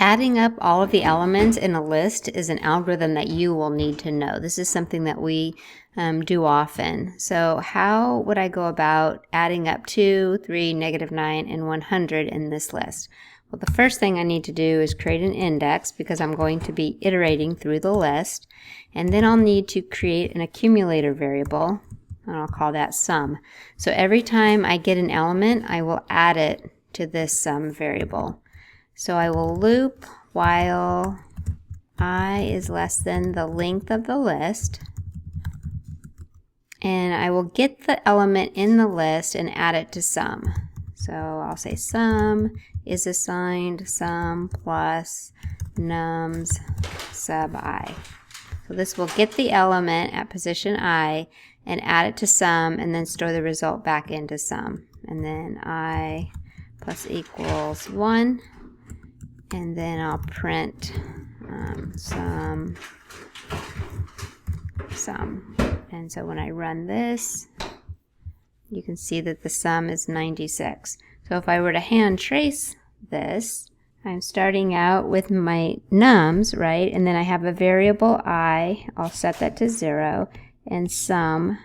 Adding up all of the elements in a list is an algorithm that you will need to know. This is something that we do often. So how would I go about adding up 2, 3, -9, and 100 in this list? Well, the first thing I need to do is create an index because I'm going to be iterating through the list. And then I'll need to create an accumulator variable, and I'll call that sum. So every time I get an element, I will add it to this sum variable. So I will loop while I is less than the length of the list, and I will get the element in the list and add it to sum. So I'll say sum is assigned sum plus nums sub I. So this will get the element at position I and add it to sum and then store the result back into sum. And then I plus equals 1. And then I'll print sum. And so when I run this, you can see that the sum is 96. So if I were to hand trace this, I'm starting out with my nums, right? And then I have a variable I. I'll set that to 0. And sum,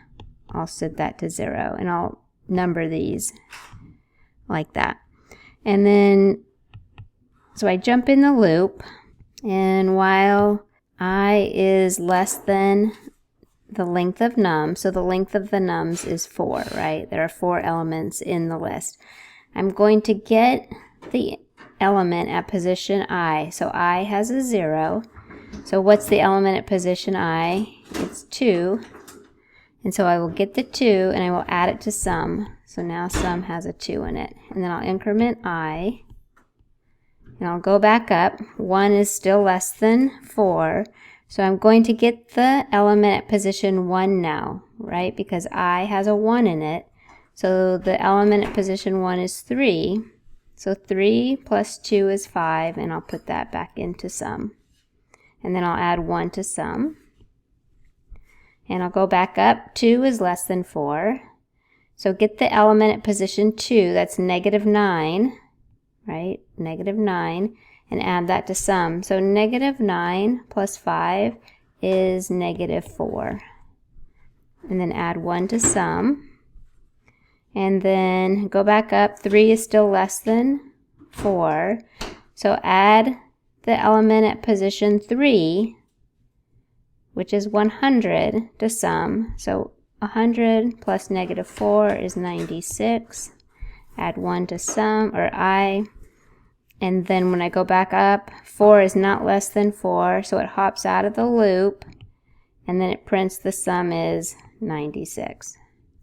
I'll set that to 0. And I'll number these like that. And then so I jump in the loop, and while I is less than the length of num, so the length of the nums is 4, right? There are 4 elements in the list. I'm going to get the element at position I. So I has a 0. So what's the element at position I? It's 2. And so I will get the 2, and I will add it to sum. So now sum has a 2 in it. And then I'll increment I. And I'll go back up. 1 is still less than 4. So I'm going to get the element at position 1 now, right? Because I has a 1 in it. So the element at position 1 is 3. So 3 plus 2 is 5, and I'll put that back into sum. And then I'll add 1 to sum. And I'll go back up. 2 is less than 4. So get the element at position 2, that's -9. Right, -9, and add that to sum. So -9 plus 5 is -4. And then add 1 to sum. And then go back up. 3 is still less than 4. So add the element at position 3, which is 100, to sum. So 100 plus -4 is 96. Add 1 to sum, or I. And then when I go back up, 4 is not less than 4, so it hops out of the loop, and then it prints the sum is 96.